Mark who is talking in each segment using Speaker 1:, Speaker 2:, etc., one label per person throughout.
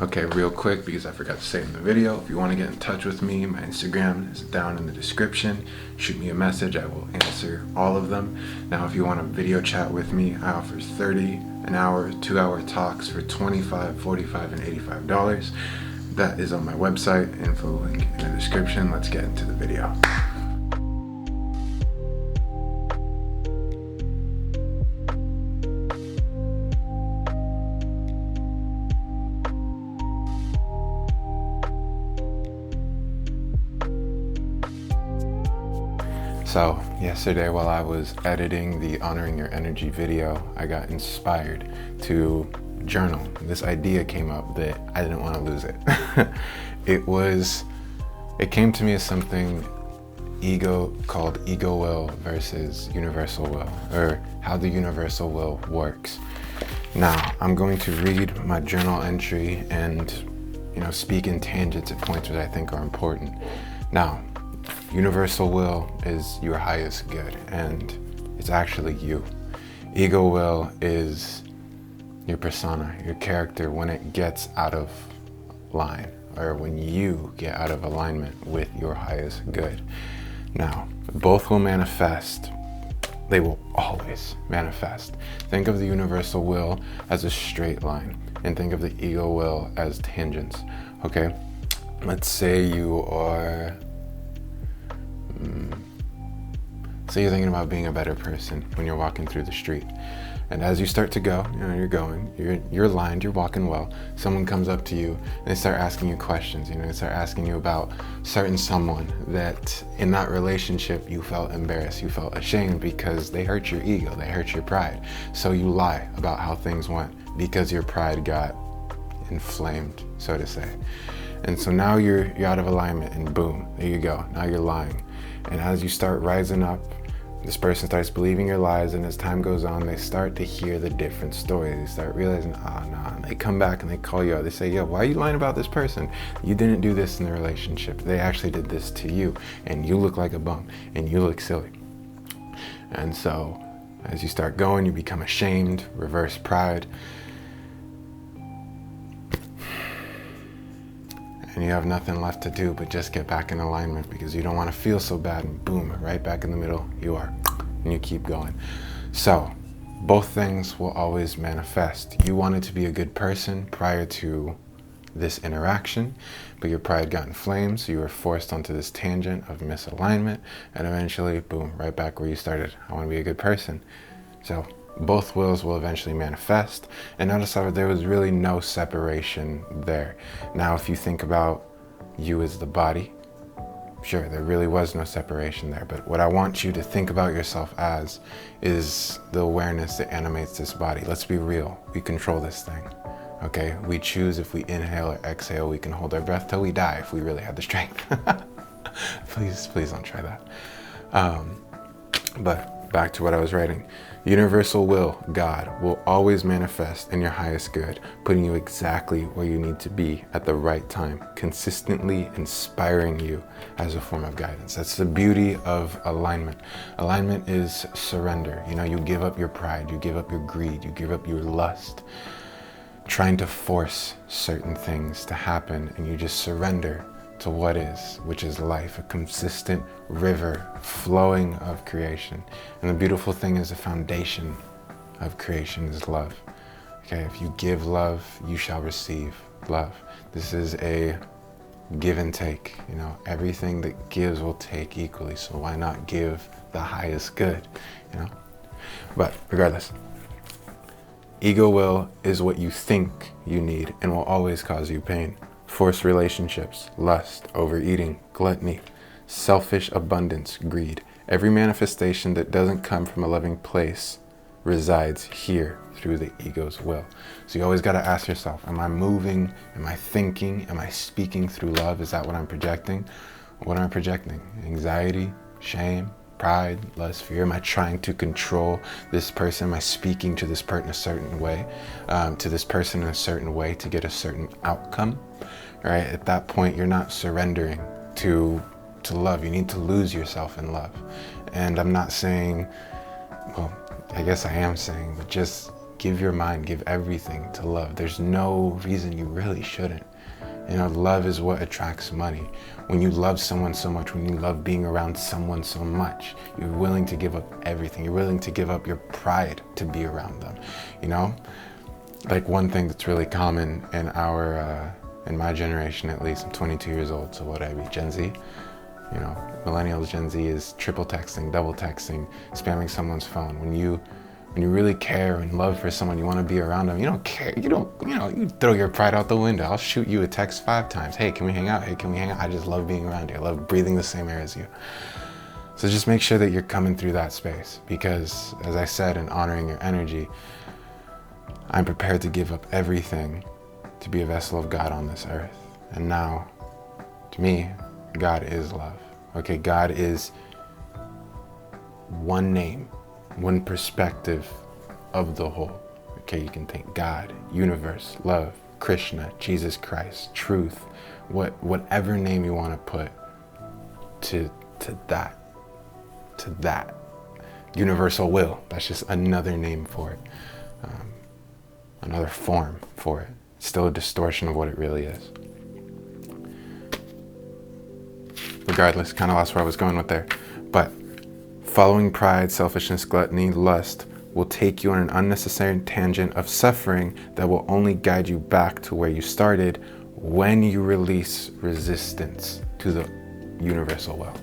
Speaker 1: Okay, real quick, because I forgot to say in the video, if you want to get in touch with me, my Instagram is down in the description. Shoot me a message, I will answer all of them. Now, if you want a video chat with me, I offer 30 an hour, 2-hour talks for $25, $45, and $85. That is on my website, info link in the description. Let's get into the video. So yesterday while I was editing the Honoring Your Energy video, I got inspired to journal. This idea came up that I didn't want to lose it. It came to me as something called ego will versus universal will, or how the universal will works. Now, I'm going to read my journal entry and, speak in tangents at points that I think are important. Now, universal will is your highest good, and it's actually you. Ego will is your persona, your character, when it gets out of line, or when you get out of alignment with your highest good. Now, both will manifest. They will always manifest. Think of the universal will as a straight line, and think of the ego will as tangents, okay? Let's say you are say you're thinking about being a better person when you're walking through the street. And as you start to go, you're lined, you're walking well. Someone comes up to you and they start asking you questions. They start asking you about certain someone that in that relationship you felt embarrassed, you felt ashamed because they hurt your ego, they hurt your pride. So you lie about how things went because your pride got inflamed, so to say. And so now you're out of alignment, and boom, there you go. Now you're lying. And as you start rising up, this person starts believing your lies, and as time goes on, they start to hear the different stories. They start realizing, nah. And they come back and they call you out. They say, yo, why are you lying about this person? You didn't do this in the relationship. They actually did this to you, and you look like a bum, and you look silly. And so as you start going, you become ashamed, reverse pride, and you have nothing left to do but just get back in alignment because you don't want to feel so bad, and boom, right back in the middle you are, and you keep going. So both things will always manifest. You wanted to be a good person prior to this interaction, but your pride got inflamed, so you were forced onto this tangent of misalignment, and eventually, boom, right back where you started. I want to be a good person. So both wills will eventually manifest. And notice how there was really no separation there. Now, if you think about you as the body, sure, there really was no separation there. But what I want you to think about yourself as is the awareness that animates this body. Let's be real. We control this thing. Okay? We choose if we inhale or exhale. We can hold our breath till we die if we really had the strength. Please don't try that. But back to what I was writing. Universal will, God, will always manifest in your highest good, putting you exactly where you need to be at the right time, consistently inspiring you as a form of guidance. That's the beauty of alignment. Alignment is surrender. You give up your pride, you give up your greed, you give up your lust, trying to force certain things to happen, and you just surrender to what is, which is life, a consistent river flowing of creation. And the beautiful thing is the foundation of creation is love. Okay, if you give love, you shall receive love. This is a give and take. Everything that gives will take equally, so why not give the highest good, But regardless, ego will is what you think you need and will always cause you pain. Forced relationships, lust, overeating, gluttony, selfish abundance, greed. Every manifestation that doesn't come from a loving place resides here through the ego's will. So you always got to ask yourself, am I moving? Am I thinking? Am I speaking through love? Is that what I'm projecting? What am I projecting? Anxiety, shame, pride, lust, fear? Am I trying to control this person? Am I speaking to this person in a certain way, to get a certain outcome? Right? At that point, you're not surrendering to love. You need to lose yourself in love. And I'm not saying, well, I guess I am saying, but just Give your mind, give everything to love. There's no reason you really shouldn't. You know, love is what attracts money. When you love someone so much, when you love being around someone so much, you're willing to give up everything. You're willing to give up your pride to be around them, you know? Like one thing that's really common in in my generation at least, I'm 22 years old, so what would I be, Gen Z? You know, millennials, Gen Z is triple texting, double texting, spamming someone's phone. When you really care and love for someone, you want to be around them, you don't care, you throw your pride out the window. I'll shoot you a text 5 times. Hey, can we hang out? Hey, can we hang out? I just love being around you. I love breathing the same air as you. So just make sure that you're coming through that space, because as I said, in honoring your energy, I'm prepared to give up everything to be a vessel of God on this earth. And now, to me, God is love. Okay, God is one name, one perspective of the whole. Okay, you can think God, universe, love, Krishna, Jesus Christ, truth, whatever name you want to put to that. Universal will, that's just another name for it. Another form for it. It's still a distortion of what it really is. Regardless, kind of lost where I was going with there. But following pride, selfishness, gluttony, lust will take you on an unnecessary tangent of suffering that will only guide you back to where you started when you release resistance to the universal will.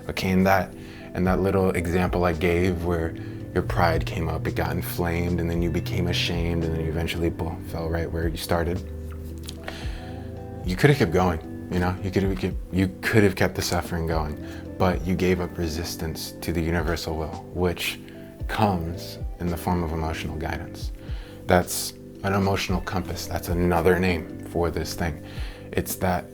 Speaker 1: Okay, and that little example I gave where your pride came up, it got inflamed, and then you became ashamed, and then you eventually fell right where you started. You could have kept going, you know, you could have kept the suffering going, but you gave up resistance to the universal will, which comes in the form of emotional guidance. That's an emotional compass. That's another name for this thing. It's that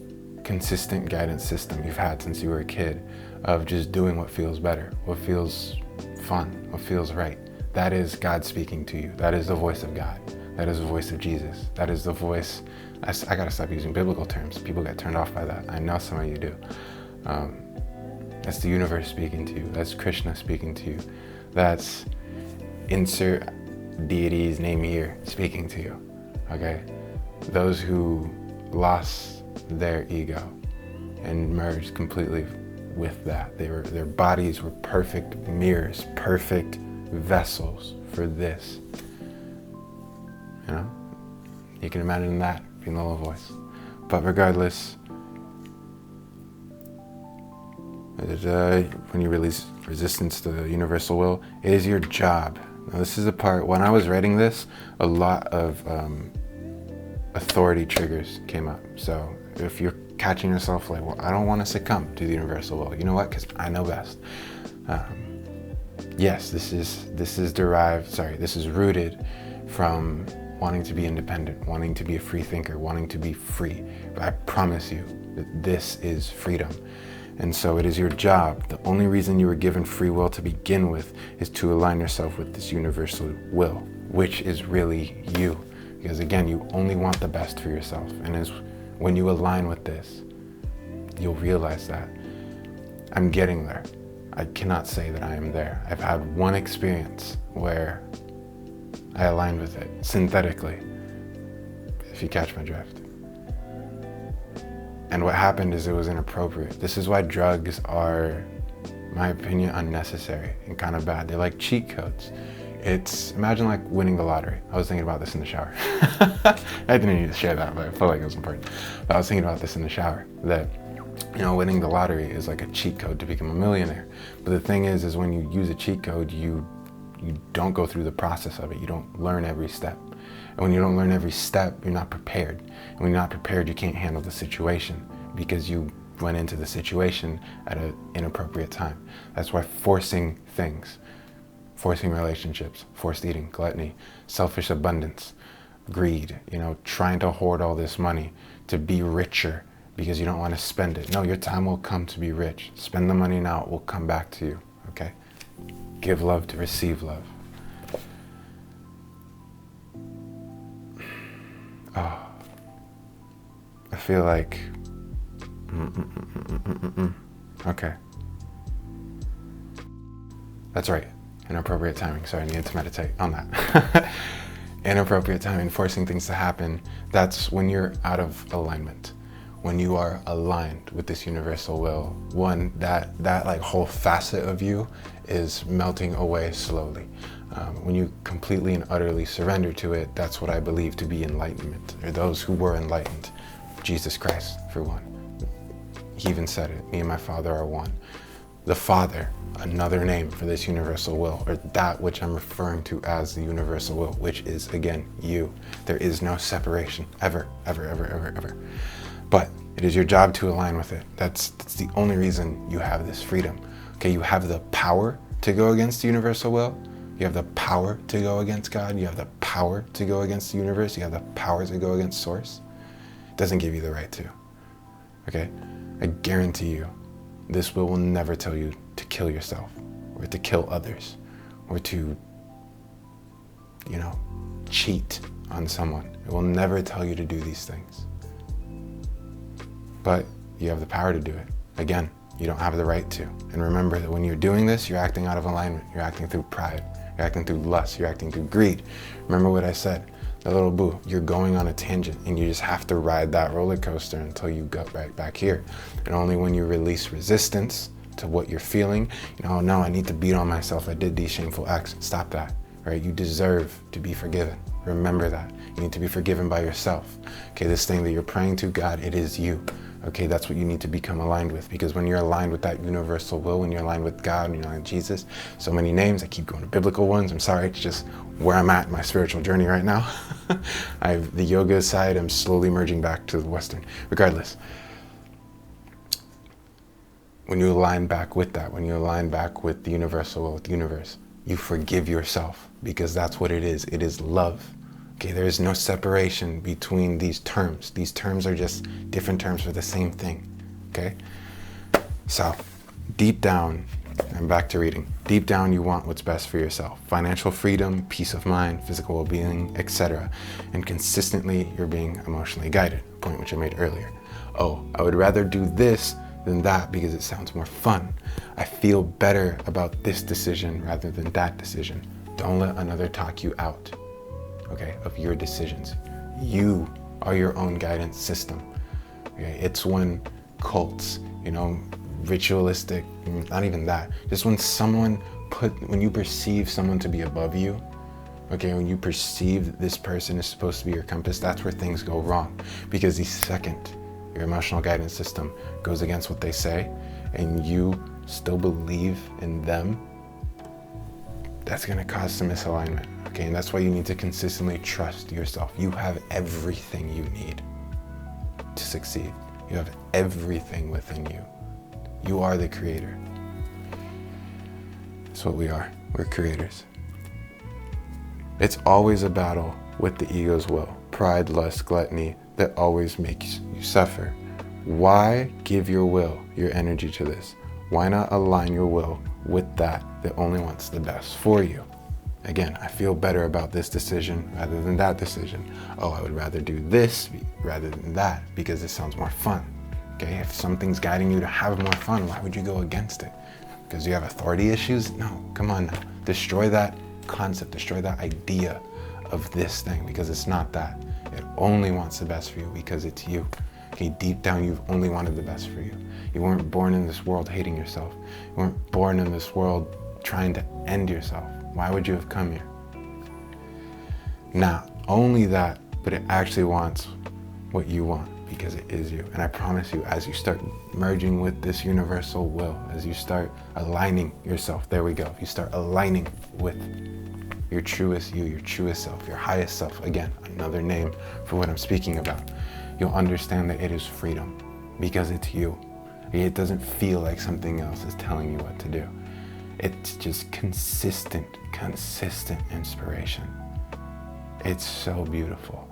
Speaker 1: consistent guidance system you've had since you were a kid of just doing what feels better, what feels fun, what feels right. That is God speaking to you. That is the voice of God. That is the voice of Jesus. That is the voice. I gotta stop using biblical terms. People get turned off by that. I know some of you do. That's the universe speaking to you. That's Krishna speaking to you. That's insert deity's name here speaking to you. Okay? Those who lost their ego and merged completely with that. Their bodies were perfect mirrors, perfect vessels for this. You know? You can imagine that being the little voice. But regardless, when you release resistance to the universal will, it is your job. Now this is the part, when I was writing this, a lot of authority triggers came up. So if you're catching yourself like, well, I don't want to succumb to the universal will. You know what? Because I know best. Yes, this is rooted from wanting to be independent, wanting to be a free thinker, wanting to be free. But I promise you that this is freedom. And so it is your job. The only reason you were given free will to begin with is to align yourself with this universal will, which is really you. Because again, you only want the best for yourself. And when you align with this, you'll realize that. I'm getting there. I cannot say that I am there. I've had one experience where I aligned with it synthetically, if you catch my drift. And what happened is it was inappropriate. This is why drugs are, in my opinion, unnecessary and kind of bad. They're like cheat codes. Imagine like winning the lottery. I was thinking about this in the shower. I didn't need to share that, but I felt like it was important. But I was thinking about this in the shower, that, you know, winning the lottery is like a cheat code to become a millionaire. But the thing is when you use a cheat code, you don't go through the process of it. You don't learn every step. And when you don't learn every step, you're not prepared. And when you're not prepared, you can't handle the situation because you went into the situation at an inappropriate time. That's why forcing things, forcing relationships, forced eating, gluttony, selfish abundance, greed, you know, trying to hoard all this money to be richer because you don't want to spend it. No, your time will come to be rich. Spend the money now, it will come back to you, okay? Give love to receive love. Oh, I feel like, okay. That's right, inappropriate timing, so I needed to meditate on that. inappropriate timing, forcing things to happen, that's when you're out of alignment. When you are aligned with this universal will, one, that like whole facet of you is melting away slowly. When you completely and utterly surrender to it, that's what I believe to be enlightenment, or those who were enlightened. Jesus Christ, for one. He even said it, me and my Father are one. The Father, another name for this universal will, or that which I'm referring to as the universal will, which is, again, you. There is no separation, ever, ever, ever, ever, ever. But it is your job to align with it. That's the only reason you have this freedom. Okay, you have the power to go against the universal will. You have the power to go against God. You have the power to go against the universe. You have the power to go against Source. It doesn't give you the right to. Okay? I guarantee you, this will never tell you to kill yourself or to kill others or to, cheat on someone. It will never tell you to do these things. But you have the power to do it. Again, you don't have the right to. And remember that when you're doing this, you're acting out of alignment. You're acting through pride. You're acting through lust. You're acting through greed. Remember what I said, the little boo, you're going on a tangent and you just have to ride that roller coaster until you go right back here. And only when you release resistance to what you're feeling, no, I need to beat on myself. I did these shameful acts. Stop that, right? You deserve to be forgiven. Remember that. You need to be forgiven by yourself. Okay, this thing that you're praying to, God, it is you. Okay, that's what you need to become aligned with, because when you're aligned with that universal will, when you're aligned with God, when you're aligned with Jesus, so many names, I keep going to biblical ones. I'm sorry, it's just where I'm at in my spiritual journey right now. I have the yoga side, I'm slowly merging back to the Western. Regardless, when you align back with that, when you align back with the universal will, with the universe, you forgive yourself, because that's what it is. It is love. Okay, there is no separation between these terms. These terms are just different terms for the same thing, okay? So, deep down, I'm back to reading. Deep down, you want what's best for yourself. Financial freedom, peace of mind, physical well-being, etc. And consistently, you're being emotionally guided, a point which I made earlier. Oh, I would rather do this than that because it sounds more fun. I feel better about this decision rather than that decision. Don't let another talk you out. Okay, of your decisions. You are your own guidance system. Okay, it's when cults, ritualistic, not even that, just when you perceive someone to be above you, okay, when you perceive this person is supposed to be your compass, that's where things go wrong. Because the second your emotional guidance system goes against what they say and you still believe in them, that's gonna cause some misalignment. Okay, and that's why you need to consistently trust yourself. You have everything you need to succeed. You have everything within you. You are the creator. That's what we are. We're creators. It's always a battle with the ego's will. Pride, lust, gluttony, that always makes you suffer. Why give your will, your energy to this? Why not align your will with that only wants the best for you? Again, I feel better about this decision rather than that decision. Oh, I would rather do this rather than that because it sounds more fun. Okay, if something's guiding you to have more fun, why would you go against it? Because you have authority issues? No, come on now. Destroy that concept, destroy that idea of this thing, because it's not that. It only wants the best for you because it's you. Okay, deep down, you've only wanted the best for you. You weren't born in this world hating yourself. You weren't born in this world trying to end yourself. Why would you have come here? Not only that, but it actually wants what you want because it is you. And I promise you, as you start merging with this universal will, as you start aligning yourself, there we go. If you start aligning with your truest you, your truest self, your highest self, again, another name for what I'm speaking about, you'll understand that it is freedom because it's you. It doesn't feel like something else is telling you what to do. It's just consistent inspiration. It's so beautiful.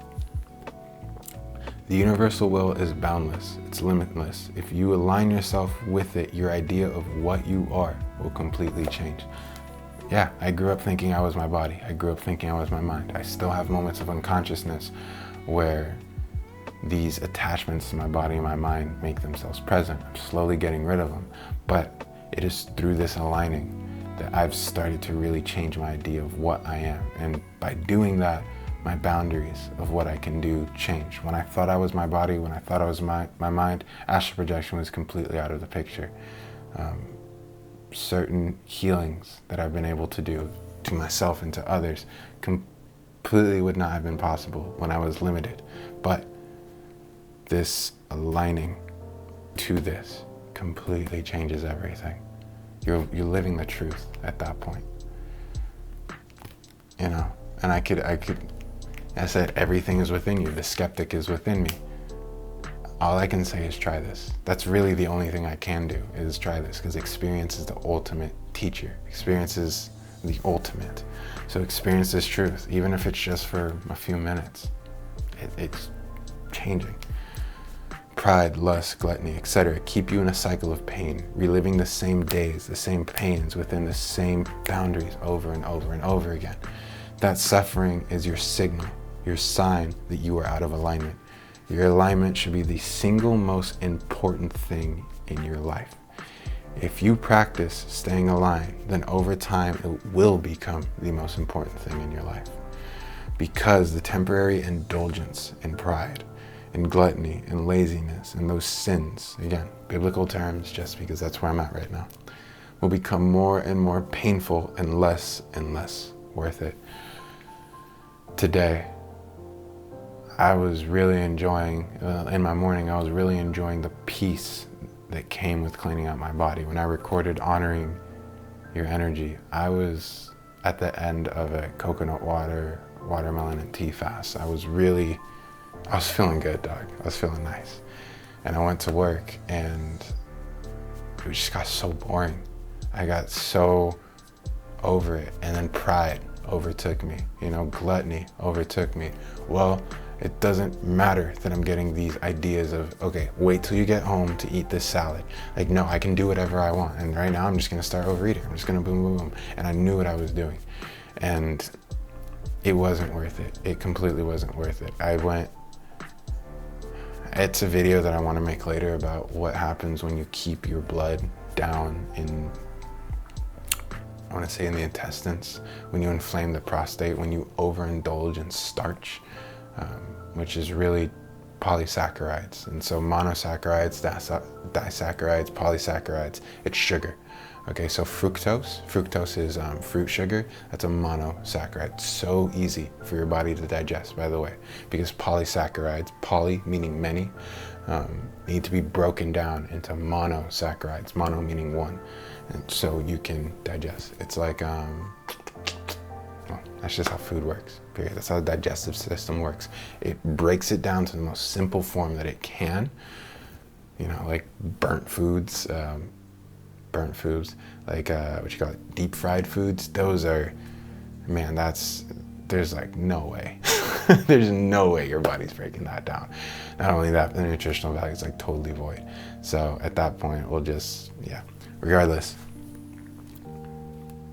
Speaker 1: The universal will is boundless, it's limitless. If you align yourself with it, your idea of what you are will completely change. Yeah, I grew up thinking I was my body. I grew up thinking I was my mind. I still have moments of unconsciousness where these attachments to my body and my mind make themselves present. I'm slowly getting rid of them. But it is through this aligning that I've started to really change my idea of what I am. And by doing that, my boundaries of what I can do change. When I thought I was my body, when I thought I was my mind, astral projection was completely out of the picture. Certain healings that I've been able to do to myself and to others completely would not have been possible when I was limited. But this aligning to this completely changes everything. You're living the truth at that point. You know, and I said, everything is within you. The skeptic is within me. All I can say is try this. That's really the only thing I can do, is try this, because experience is the ultimate teacher. Experience is the ultimate. So experience this truth, even if it's just for a few minutes. It's changing. Pride, lust, gluttony, etc. keep you in a cycle of pain, reliving the same days, the same pains within the same boundaries over and over and over again. That suffering is your signal, your sign that you are out of alignment. Your alignment should be the single most important thing in your life. If you practice staying aligned, then over time it will become the most important thing in your life. Because the temporary indulgence in pride, and gluttony, and laziness, and those sins, again, biblical terms, just because that's where I'm at right now, will become more and more painful and less worth it. Today, I was really enjoying, in my morning, I was really enjoying the peace that came with cleaning out my body. When I recorded Honoring Your Energy, I was at the end of a coconut water, watermelon, and tea fast. I was feeling good, dog. I was feeling nice. And I went to work and it just got so boring. I got so over it. And then pride overtook me, gluttony overtook me. Well, it doesn't matter that I'm getting these ideas of, okay, wait till you get home to eat this salad. Like, no, I can do whatever I want. And right now I'm just gonna start overeating. I'm just gonna boom, boom, boom. And I knew what I was doing. And it wasn't worth it. It completely wasn't worth it. It's a video that I want to make later about what happens when you keep your blood down in, I want to say in the intestines, when you inflame the prostate, when you overindulge in starch, which is really polysaccharides. And so monosaccharides, disaccharides, polysaccharides, it's sugar. Okay, so fructose is fruit sugar. That's a monosaccharide. It's so easy for your body to digest, by the way, because polysaccharides, poly meaning many, need to be broken down into monosaccharides, mono meaning one, and so you can digest. It's like, well, that's just how food works, period. That's how the digestive system works. It breaks it down to the most simple form that it can, like burnt foods, like what you call it, deep fried foods. Those are, man, there's like no way. There's no way your body's breaking that down. Not only that, the nutritional value is like totally void. So at that point, we'll just, regardless,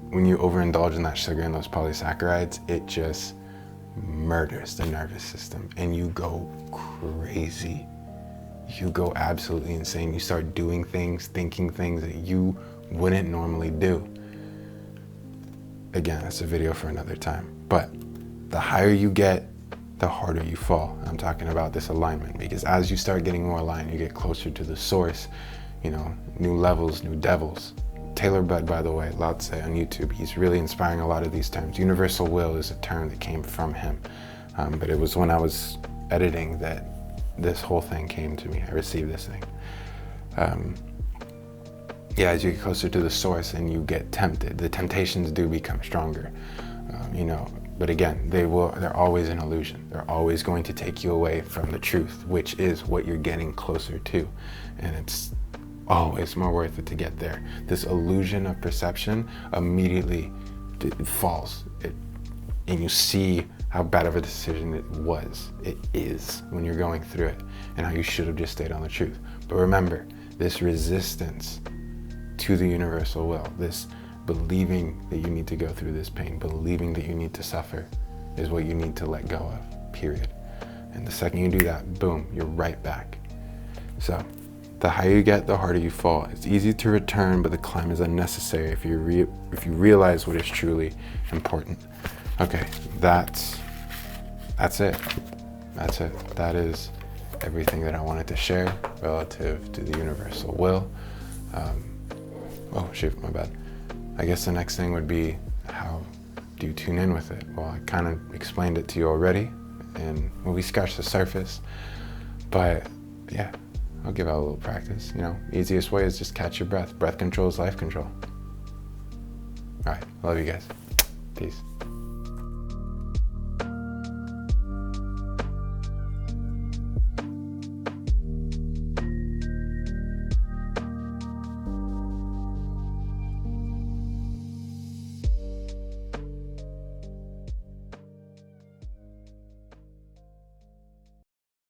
Speaker 1: when you overindulge in that sugar and those polysaccharides, it just murders the nervous system and you go crazy. You go absolutely insane. You start doing things, thinking things that you wouldn't normally do. Again, that's a video for another time. But the higher you get, the harder you fall. I'm talking about this alignment, because as you start getting more aligned, you get closer to the source, new levels, new devils. Taylor Budd, by the way, Lao Tse on YouTube, he's really inspiring a lot of these terms. Universal will is a term that came from him. But it was when I was editing that this whole thing came to me. I received this thing. As you get closer to the source and you get tempted, the temptations do become stronger, but again, they're always an illusion. They're always going to take you away from the truth, which is what you're getting closer to. And it's always more worth it to get there. This illusion of perception immediately falls. And you see how bad of a decision it is when you're going through it, and how you should have just stayed on the truth. But remember, this resistance to the universal will, this believing that you need to go through this pain, believing that you need to suffer, is what you need to let go of, period. And the second you do that, boom, you're right back. So the higher you get, the harder you fall. It's easy to return, but the climb is unnecessary if you realize what is truly important. Okay, that's that's it. That's it. That is everything that I wanted to share relative to the universal will. Oh shoot, my bad. I guess the next thing would be, how do you tune in with it? Well, I kind of explained it to you already, and well, we scratched the surface, but yeah, I'll give out a little practice. You know, easiest way is just catch your breath. Breath control is life control. All right, love you guys. Peace.